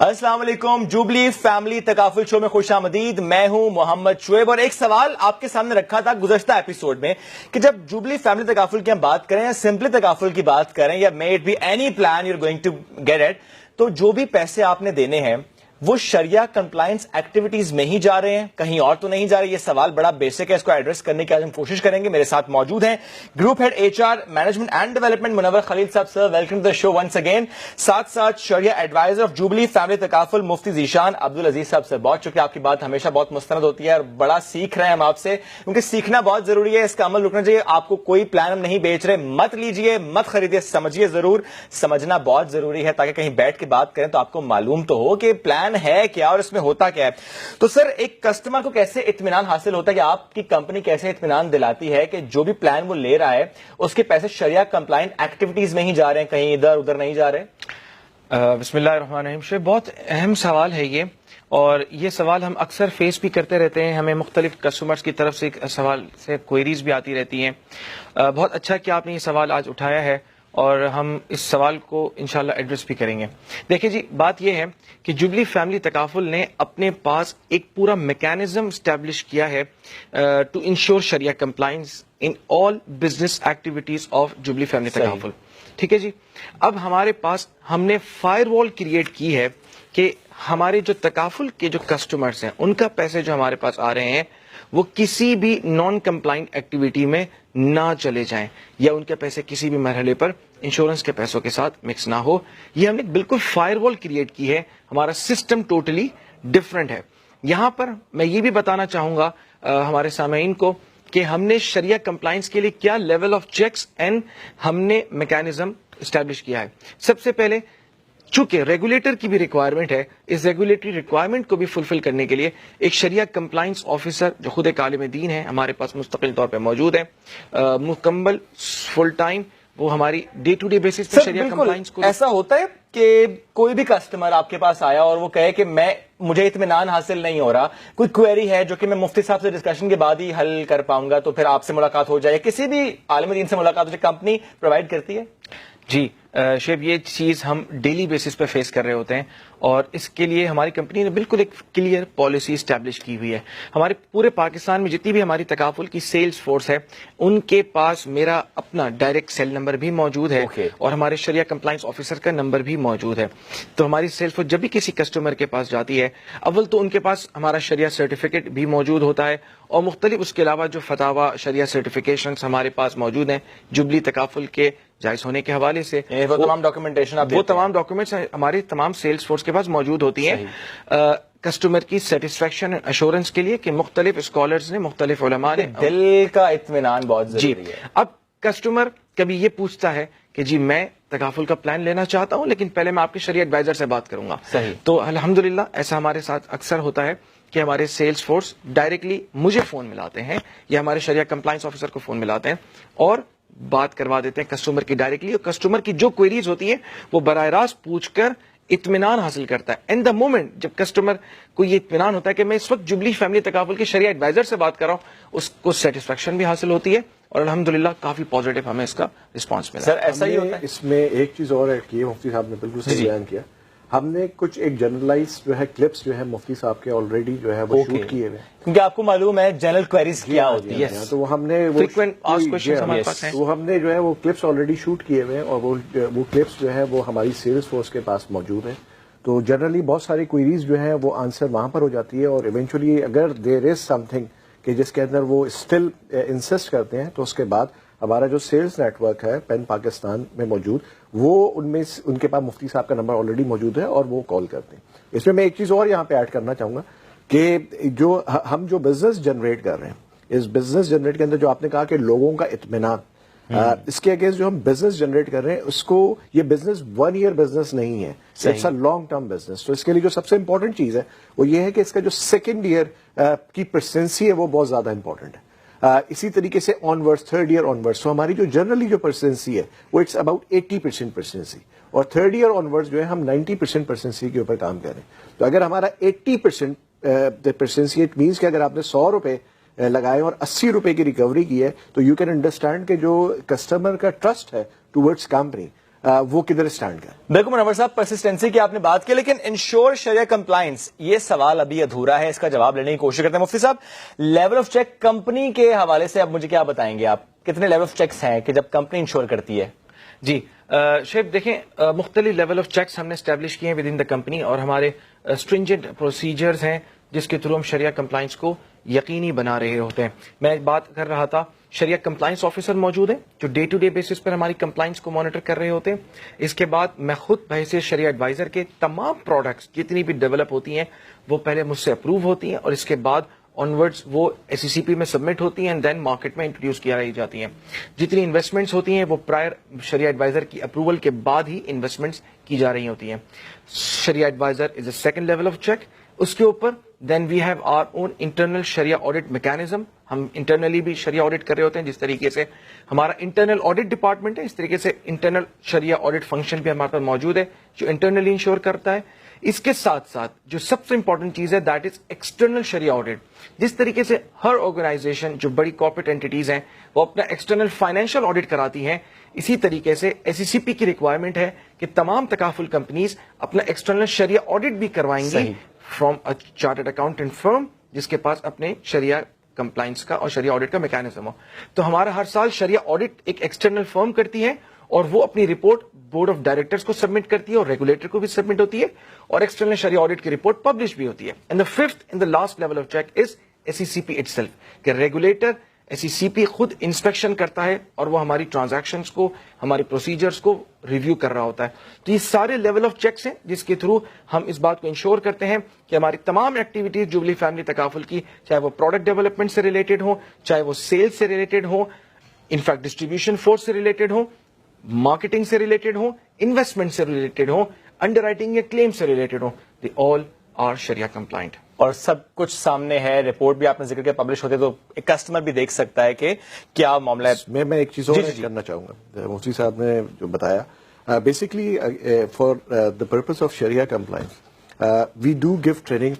السلام علیکم، جوبلی فیملی تکافل شو میں خوش آمدید. میں ہوں محمد شعیب اور ایک سوال آپ کے سامنے رکھا تھا گزشتہ ایپیسوڈ میں کہ جب جوبلی فیملی تکافل کی ہم بات کریں یا سمپلی تکافل کی بات کریں یا may it be any plan you are going to get it, تو جو بھی پیسے آپ نے دینے ہیں وہ شریعہ کمپلائنس ایکٹیویٹیز میں ہی جا رہے ہیں، کہیں اور تو نہیں جا رہے. یہ سوال بڑا بیسک ہے، اس کو ایڈریس کرنے کی آج ہم کوشش کریں گے. میرے ساتھ موجود ہیں group head H R management and development Munawar Khalil صاحب. Sir welcome to the show once again. ساتھ ساتھ شریعہ ایڈوائزر آف جوبلی فیملی تکافل مفتی ذیشان عبدالعزیز صاحب. سر بہت شکریہ، آپ کی بات ہمیشہ بہت مستند ہوتی ہے اور بڑا سیکھ رہے ہیں ہم آپ سے، کیونکہ سیکھنا بہت ضروری ہے، اس کا عمل رکنا چاہیے. آپ کو کوئی پلان ہم نہیں بیچ رہے، مت لیجئے، مت خریدیے، سمجھیے ضرور. سمجھنا بہت ضروری ہے تاکہ کہیں بیٹھ کے بات کریں تو آپ کو معلوم تو ہو کہ پلان ہے کیا اور اس میں ہوتا کیا ہے. تو سر ایک کسٹمر کو کیسے اطمینان حاصل ہوتا ہے کہ آپ کی کمپنی کیسے اطمینان دلاتی ہے کہ جو بھی پلان وہ لے رہا ہے اس کے پیسے شریعہ کمپلائنٹ ایکٹیویٹیز میں ہی جا رہے ہیں، کہیں ادھر ادھر نہیں جا رہے؟ بسم اللہ الرحمن الرحیم. شعیب بہت اہم سوال ہے یہ، اور یہ سوال ہم اکثر فیس بھی کرتے رہتے ہیں. ہمیں مختلف کسٹمرز کی طرف سے سوال سے کوئریز بھی آتی رہتی ہیں. بہت اچھا کہ آپ نے یہ سوال آج اٹھایا ہے اور ہم اس سوال کو انشاءاللہ ایڈریس بھی کریں گے. دیکھیں جی، بات یہ ہے کہ جوبلی فیملی تکافل نے اپنے پاس ایک پورا میکینزم اسٹیبلش کیا ہے ٹو انشور شریعہ compliance in all business activities of Jubilee Family Takaful. ٹھیک ہے جی. اب ہمارے پاس ہم نے فائر وال کریٹ کی ہے کہ ہمارے جو تکافل کے جو کسٹمرز ہیں ان کا پیسے جو ہمارے پاس آ رہے ہیں وہ کسی بھی نان کمپلائنٹ ایکٹیویٹی میں نہ چلے جائیں، یا ان کے پیسے کسی بھی مرحلے پر انشورنس کے پیسوں کے ساتھ مکس نہ ہو. یہ ہم نے بالکل فائر وال کریٹ کی ہے. ہمارا سسٹم ٹوٹلی ڈفرنٹ ہے. یہاں پر میں یہ بھی بتانا چاہوں گا ہمارے سامعین کو کہ ہم نے شریعہ کمپلائنس کے لیے کیا لیول آف چیکس اینڈ ہم نے میکینزم اسٹیبلش کیا ہے. سب سے پہلے چونکہ ریگولیٹر کی بھی ریکوائرمنٹ ہے، اس ریگولیٹری ریکوائرمنٹ کو بھی فلفل کرنے کے لیے ایک شریعہ کمپلائنس آفیسر جو خود ایک عالم دین ہے ہمارے پاس مستقل طور پہ موجود ہے، مکمل فل ٹائم وہ ہماری ڈے ٹو ڈے بیسس پہ شریعہ کمپلائنس کو. ایسا ہوتا ہے کہ کوئی بھی کسٹمر آپ کے پاس آیا اور وہ کہے کہ مجھے اطمینان حاصل نہیں ہو رہا، کوئی کوئری ہے جو کہ میں مفتی صاحب سے ڈسکشن کے بعد ہی حل کر پاؤں گا، تو پھر آپ سے ملاقات ہو جائے، کسی بھی عالم دین سے ملاقات ہو جائے، کمپنی پرووائڈ کرتی ہے؟ جی شیب، یہ چیز ہم ڈیلی بیسس پہ فیس کر رہے ہوتے ہیں اور اس کے لیے ہماری کمپنی نے بالکل ایک کلیئر پالیسی اسٹیبلش کی ہوئی ہے. ہمارے پورے پاکستان میں جتنی بھی ہماری تکافل کی سیلز فورس ہے ان کے پاس میرا اپنا ڈائریکٹ سیل نمبر بھی موجود ہے اور ہمارے شریعہ کمپلائنس آفیسر کا نمبر بھی موجود ہے. تو ہماری سیلز فورس جب بھی کسی کسٹمر کے پاس جاتی ہے، اول تو ان کے پاس ہمارا شریعہ سرٹیفکیٹ بھی موجود ہوتا ہے اور مختلف اس کے علاوہ جو فتاوی شریعہ سرٹیفکیشنز ہمارے پاس موجود ہیں جوبلی تکافل کے جائز ہونے کے حوالے سے. وہ تمام ڈاکومنٹیشن وہ تمام ڈاکومنٹس ہماری تمام سیلز فورس کے پاس موجود ہوتی ہیں کسٹمر کی سیٹسفیکشن ایشورنس کے لیے کہ مختلف اسکالرز نے، مختلف علماء نے. دل کا اطمینان بہت ضروری ہے. اب کسٹمر کبھی یہ پوچھتا ہے کہ جی میں تکافل کا پلان لینا چاہتا ہوں لیکن پہلے میں آپ کے شریعہ ایڈوائزر سے بات کروں گا. صحیح. تو الحمدللہ ایسا ہمارے ساتھ اکثر ہوتا ہے کہ ہمارے سیلز فورس ڈائریکٹلی مجھے فون ملاتے ہیں یا ہمارے شریعہ کمپلائنس آفیسر کو فون ملاتے ہیں اور بات کروا دیتے ہیں کسٹمر کی ڈائریکٹلی، اور کسٹمر کی جو کوئریز ہوتی ہیں وہ براہ راست پوچھ کر اطمینان حاصل کرتا ہے. ان دا مومنٹ جب کسٹمر کو یہ اطمینان ہوتا ہے کہ میں اس وقت جوبلی فیملی تکافل کے شریعہ ایڈوائزر سے بات کر رہا ہوں، اس کو سیٹسفیکشن بھی حاصل ہوتی ہے اور الحمدللہ کافی پازیٹیو ہمیں اس کا رسپانس ملا. سر ایسا ہی ہوتا ہے. اس میں ایک چیز اور ایڈ کی ہے، مفتی صاحب نے بالکل صحیح بیان کیا. ہم نے کچھ ایک جنرلائز جو ہے کلپس جو ہے مفتی صاحب کے آلریڈی جو ہے وہ شوٹ کیے ہوئے، کیونکہ آپ کو معلوم ہے جنرل کوئریز کیا ہوتی ہے، تو وہ ہم نے وہ ہم نے جو ہے وہ کلپس آلریڈی شوٹ کیے ہوئے ہیں اور وہ کلپس جو ہے وہ ہماری سیلز فورس کے پاس موجود ہیں. تو جنرلی بہت ساری کوئریز جو ہیں وہ آنسر وہاں پر ہو جاتی ہے، اور ایونچولی اگر دیر از سم تھنگ کہ جس کے اندر وہ اسٹل انسسٹ کرتے ہیں تو اس کے بعد ہمارا جو سیلز نیٹ ورک ہے پین پاکستان میں موجود، وہ ان کے پاس مفتی صاحب کا نمبر آلریڈی موجود ہے اور وہ کال کرتے ہیں. اس میں ایک چیز اور یہاں پہ ایڈ کرنا چاہوں گا کہ جو ہم جو بزنس جنریٹ کر رہے ہیں، اس بزنس جنریٹ کے اندر جو آپ نے کہا کہ لوگوں کا اطمینان، اس کے اگینسٹ جو ہم بزنس جنریٹ کر رہے ہیں اس کو، یہ بزنس 1 ایئر بزنس نہیں ہے، it's a long term business. تو اس کے لیے جو سب سے امپورٹنٹ چیز ہے وہ یہ ہے کہ اس کا جو سیکنڈ ایئر کی پرسنسی ہے وہ بہت زیادہ امپورٹنٹ ہے. اسی طریقے سے آن ورڈ، تھرڈ ایئر آن ورڈ، تو ہماری جو جنرلی جو پرسنسی ہے وہ اٹس اباؤٹ 80% پرسنسی، اور تھرڈ ایئر آن ورڈ جو ہے ہم 90% پرسنسی کے اوپر کام کر رہے ہیں. تو اگر ہمارا 80% پرسنسی، اٹ مینس کہ اگر آپ نے 100 روپے لگائے اور 80 روپے کی ریکوری کی ہے، تو یو کین انڈرسٹینڈ کہ جو کسٹمر کا ٹرسٹ ہے ٹورڈز کمپنی وہ کدھر اسٹینڈ کریں. بالکل منور صاحب، پرسسٹنسی کی آپ نے بات کی، لیکن انشور شریعہ کمپلائنس یہ سوال ابھی ادھورا ہے، اس کا جواب لینے کی کوشش کرتے ہیں. مفتی صاحب، لیول آف چیک کمپنی کے حوالے سے اب مجھے کیا بتائیں گے آپ، کتنے لیول آف چیکس ہیں کہ جب کمپنی انشور کرتی ہے؟ جی شیب دیکھیں، مختلف لیول آف چیکس ہم نے اسٹیبلش کیے ہیں ود ان دا کمپنی، اور ہمارے اسٹرنجنٹ پروسیجرز ہیں جس کے تھرو ہم شریعہ کمپلائنس کو یقینی بنا رہے ہوتے ہیں. میں بات کر رہا تھا، شریعہ کمپلائنس آفیسر موجود ہیں جو ڈے ٹو ڈے بیسس پر ہماری کمپلائنس کو مانیٹر کر رہے ہوتے ہیں. اس کے بعد میں خود بحیثیت شریعہ ایڈوائزر کے تمام پروڈکٹس جتنی بھی ڈیولپ ہوتی ہیں وہ پہلے مجھ سے اپروو ہوتی ہیں، اور اس کے بعد آنورڈز وہ SECP میں سبمٹ ہوتی ہیں، اینڈ دین مارکیٹ میں انٹروڈیوس کیا رہی جاتی ہیں. جتنی انویسٹمنٹس ہوتی ہیں وہ پرائر شریعہ ایڈوائزر کی اپروول کے بعد ہی انویسٹمنٹس کی جا رہی ہوتی ہیں. شریعہ advisor is a second level of check. اس کے اوپر then we have our own internal شریعہ آڈٹ میکینزم. ہم انٹرنلی بھی شریعہ آڈٹ کر رہے ہوتے ہیں، جس طریقے سے ہمارا انٹرنل آڈٹ ڈپارٹمنٹ ہے اس طریقے سے انٹرنل شریعہ آڈٹ فنکشن بھی ہمارے پاس موجود ہے جو انٹرنلی انشور کرتا ہے. اس کے ساتھ ساتھ جو سب سے امپورٹنٹ چیز ہے that is external Shariah audit. جس طریقے سے ہر آرگنائزیشن جو بڑی کارپوریٹ اینٹیز ہیں وہ اپنا ایکسٹرنل فائنینشیل آڈٹ کراتی ہیں، اسی طریقے سے SECP کی ریکوائرمنٹ ہے کہ تمام تکافل کمپنیز اپنا ایکسٹرنل شریعہ آڈٹ بھی کروائیں گی from a chartered accountant firm جس کے پاس اپنے شریعہ کمپلائنس کا اور شریعہ آڈٹ کا میکینزم ہو. تو ہمارا ہر سال شریعہ آڈٹ ایک ایکسٹرنل فرم کرتی ہے اور وہ اپنی رپورٹ بورڈ آف ڈائریکٹرز کو سبمٹ کرتی ہے اور ریگولیٹر کو بھی سبمٹ ہوتی ہے، اور ایکسٹرنل شریعہ آڈٹ کی رپورٹ پبلش بھی ہوتی ہے. And the fifth and the last level of check is SECP itself, کہ ریگولیٹر SECP خود انسپیکشن کرتا ہے اور وہ ہماری ٹرانزیکشنز کو، ہماری پروسیجرز کو ریویو کر رہا ہوتا ہے. تو یہ سارے لیول آف چیکس ہیں جس کے تھرو ہم اس بات کو انشور کرتے ہیں کہ ہماری تمام ایکٹیویٹیز جوبلی فیملی تکافل کی، چاہے وہ پروڈکٹ ڈیولپمنٹ سے ریلیٹڈ ہوں، چاہے وہ سیلز سے ریلیٹڈ ہوں، انفیکٹ ڈسٹریبیوشن فورس سے ریلیٹڈ ہوں، مارکیٹنگ سے ریلیٹڈ ہوں، انویسٹمنٹ سے ریلیٹڈ ہوں، انڈر رائٹنگ یا کلیم سے ریلیٹڈ ہوں، دی آل آر شریعہ کمپلائنٹ. اور سب کچھ سامنے ہے، رپورٹ بھی آپ نے ذکر کیا پبلش ہوتے، تو ایک کسٹمر بھی دیکھ سکتا ہے کہ کیا معاملہ ہے. میں ایک چیز اور کرنا چاہوں گا، مفتی صاحب نے جو بتایا، basically for the purpose of شریعہ compliance we do give training.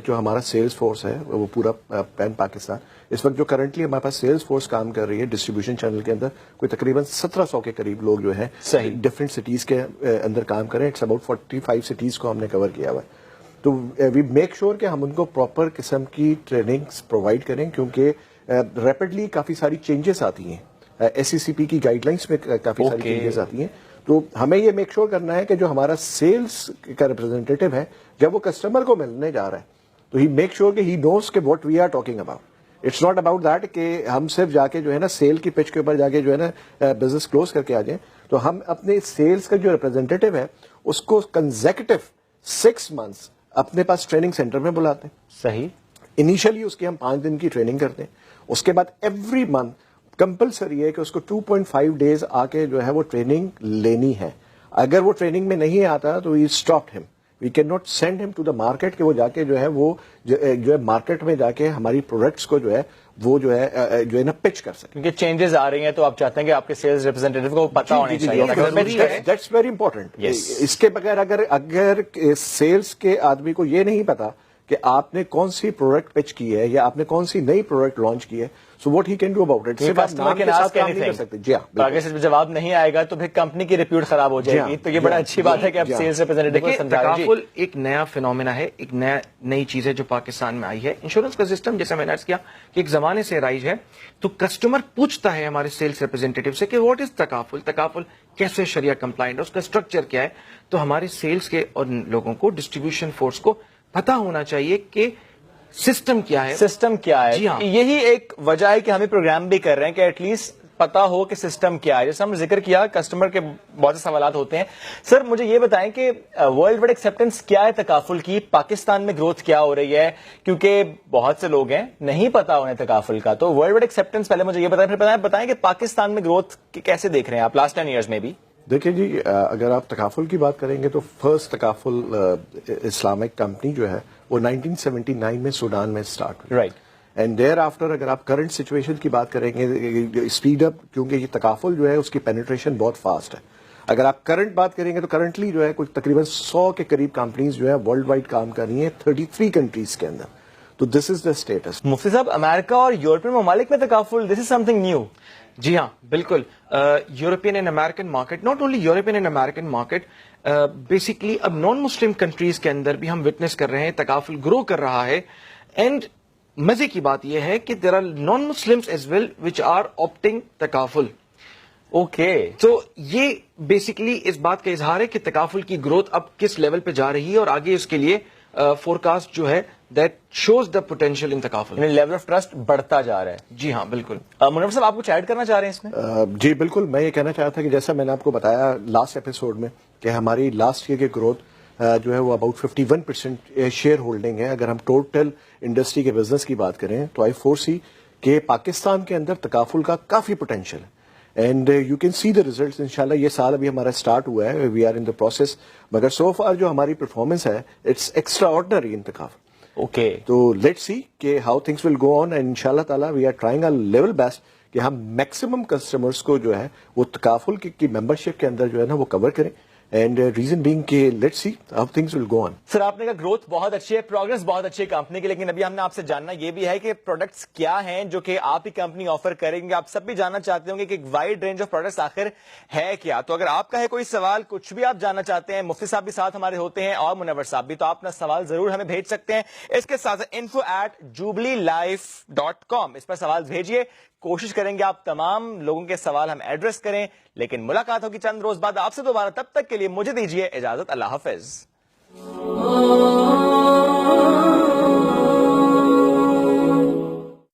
جو ہمارا سیلز فورس ہے وہ پورا پین پاکستان، اس وقت جو کرنٹلی ہمارے پاس سیلز فورس کام کر رہی ہے ڈسٹریبیوشن چینل کے اندر، کوئی تقریباً 1700 کے قریب لوگ جو ہیں ڈفرینٹ سٹیز کے اندر کام کریں. اٹس اباؤٹ 45 سٹیز کو ہم نے کور کیا ہوا ہے. تو وی میک شیور کہ ہم ان کو پراپر قسم کی ٹریننگز پرووائڈ کریں، کیونکہ ریپڈلی کافی ساری چینجز آتی ہیں. SECP کی گائیڈ لائنس میں کافی ساری چینجز آتی ہیں. تو ہمیں یہ میک شیور کرنا ہے کہ جو ہمارا سیلز کا ریپرزینٹیٹو ہے جب وہ کسٹمر کو ملنے جا رہا ہے تو ہی میک شیور کہ ہی نوز کہ what we are talking about. It's not about that کہ ہم صرف جا کے جو ہے نا سیل کی پچ کے اوپر جا کے جو ہے نا بزنس کلوز کر کے آ جائیں. تو ہم اپنے سیلز کا جو ریپرزینٹیٹو ہے اس کو کنزیکٹو 6 months اپنے پاس ٹریننگ سینٹر میں بلاتے ہیں. صحیح. انیشلی اس کی ہم 5 دن کی ٹریننگ کرتے ہیں. اس کے بعد ایوری منتھ کمپلسری ہے کہ اس کو 2.5 days آ کے جو ہے وہ ٹریننگ لینی ہے. اگر وہ ٹریننگ میں نہیں آتا تو وی اسٹاپ ہم. وی کین ناٹ سینڈ ہم ٹو دا مارکیٹ کہ وہ جا کے جو ہے مارکیٹ میں جا کے ہماری پروڈکٹس کو جو ہے نا پچ کر سکے. کیونکہ چینجز آ رہی ہیں تو آپ چاہتے ہیں کہ آپ کے سیلز ریپرزینٹیٹو کو پتہ ہونا چاہیے. That's very important. اس کے بغیر اگر سیلز کے آدمی کو یہ نہیں پتا کہ آپ نے کون سی پروڈکٹ پچ کی ہے یا آپ نے کون سی نئی پروڈکٹ لانچ کی ہے، so what he can do about it. Customer کے ساتھ نہیں کر سکتے. جی ہاں، آگے سے جواب نہیں آئے گا تو پھر کمپنی کی ریپیوٹ خراب ہو جائے گی. تو یہ بڑا اچھی بات ہے کہ آپ سیلز ریپرزینٹیٹو کو سمجھا رہے ہیں. تکافل ایک نیا فینومینا ہے، ایک نئی چیز ہے جو پاکستان میں آئی ہے. انشورنس کا سسٹم جیسے میں نے عرض کیا کہ ایک زمانے سے رائج ہے. تو کسٹمر پوچھتا ہے ہمارے سیلز ریپرزینٹیٹو سے کہ واٹ از تکافل، تکافل کیسے شریعہ کمپلائنٹ ہے، اس کا اسٹرکچر کیا ہے. تو ہمارے سیلز کے اور لوگوں کو، ڈسٹریبیوشن فورس کو پتا ہونا چاہیے کہ سسٹم کیا ہے. سسٹم کیا ہے. جی ہاں، یہی ایک وجہ ہے کہ ہمیں پروگرام بھی کر رہے ہیں کہ ایٹ لیسٹ پتا ہو کہ سسٹم کیا ہے. جیسے ہم ذکر کیا کسٹمر کے بہت سے سوالات ہوتے ہیں. سر مجھے یہ بتائیں کہ ورلڈ وائڈ ایکسیپٹنس کیا ہے تکافل کی، پاکستان میں گروتھ کیا ہو رہی ہے، کیونکہ بہت سے لوگ ہیں نہیں پتا انہیں تکافل کا. تو ورلڈ وائڈ ایکسیپٹنس پہلے مجھے یہ بتائیں، پھر بتائیں کہ پاکستان میں گروتھ کیسے دیکھ رہے ہیں آپ لاسٹ 10 years میں بھی. دیکھیں جی، اگر آپ تکافل کی بات کریں گے تو فرسٹ تکافل اسلامک کمپنی جو ہے وہ 1979 میں سوڈان میں اسٹارٹ ہوئی. رائٹ. اینڈ دیر آفٹر اگر آپ کرنٹ سچویشن کی بات کریں گے، اسپیڈ اپ، کیونکہ یہ تکافل جو ہے اس کی پینیٹریشن بہت فاسٹ ہے. اگر آپ کرنٹ بات کریں گے تو کرنٹلی جو ہے کچھ تقریباً 100 کے قریب کمپنیز جو ہے ورلڈ وائڈ کام کر رہی ہیں 33 کنٹریز کے اندر. تو دس از دا اسٹیٹس. مفتی صاحب، امریکہ اور یورپین ممالک میں تکافل، دس از سم تھنگ نیو. جی ہاں بالکل. European and American market, not only European and American market, basically اب نان مسلم کنٹریز کے اندر بھی ہم وٹنس کر رہے ہیں تکافل گرو کر رہا ہے. اینڈ مزے کی بات یہ ہے کہ there are non Muslims as well which are opting تکافل. اوکے, تو یہ بیسکلی اس بات کا اظہار ہے کہ تکافل کی گروتھ اب کس لیول پہ جا رہی ہے, اور آگے اس کے لیے فورکاسٹ جو ہے that shows the potential in تکافل. لیول آف ٹرسٹ بڑھتا جا رہا ہے. جی ہاں بالکل. منور صاحب آپ کچھ ایڈ کرنا چاہ رہے ہیں اس میں؟ جی بالکل, میں یہ کہنا چاہتا تھا کہ جیسا میں نے آپ کو بتایا لاسٹ ایپیسوڈ میں کہ ہماری لاسٹ ایئر کی گروتھ جو ہے وہ اباؤٹ 51% شیئر ہولڈنگ ہے. اگر ہم ٹوٹل انڈسٹری کے بزنس کی بات کریں تو آئی فور سی کہ پاکستان کے اندر تکافل کا کافی پوٹینشیل ہے. And you can see the results. انشاءاللہ یہ سال ابھی ہمارا اسٹارٹ ہوا ہے, we are in the process, مگر سو فار جو ہماری پرفارمنس ہے اٹس ایکسٹرا آرڈنری ان تکافل. اوکے, تو لیٹ سی کہ how things will go on, and انشاءاللہ تعالی we are trying our level best کہ ہم میکسیمم کسٹمرز کو جو ہے وہ تکافل کی ممبرشپ کے اندر جو ہے نا وہ کور کریں. اینڈ ریزن بینگ کہ let's see how things will go on. Sir آپ نے کہا گروتھ بہت اچھی ہے, پروگرس بہت اچھی ہے کمپنی کی, لیکن ابھی ہم نے آپ سے جاننا یہ بھی ہے کہ پروڈکٹس کیا ہیں جو کہ آپ ہی کمپنی آفر کریں گے. آپ سب بھی جاننا چاہتے ہوں گے کہ ایک وائڈ رینج آف پروڈکٹس آخر ہے کیا. تو اگر آپ کا ہے کوئی سوال, کچھ بھی آپ جاننا چاہتے ہیں, مفتی صاحب بھی ساتھ ہمارے ہوتے ہیں اور منور صاحب بھی, تو آپ اپنا سوال ضرور ہمیں بھیج سکتے ہیں. اس کے ساتھ info@jubileelife.com اس پر سوال بھیجیے. کوشش کریں گے آپ تمام لوگوں کے سوال ہم ایڈریس کریں. لیکن ملاقات ہوگی چند روز بعد آپ سے دوبارہ, تب تک کے لیے مجھے دیجیے اجازت. اللہ حافظ.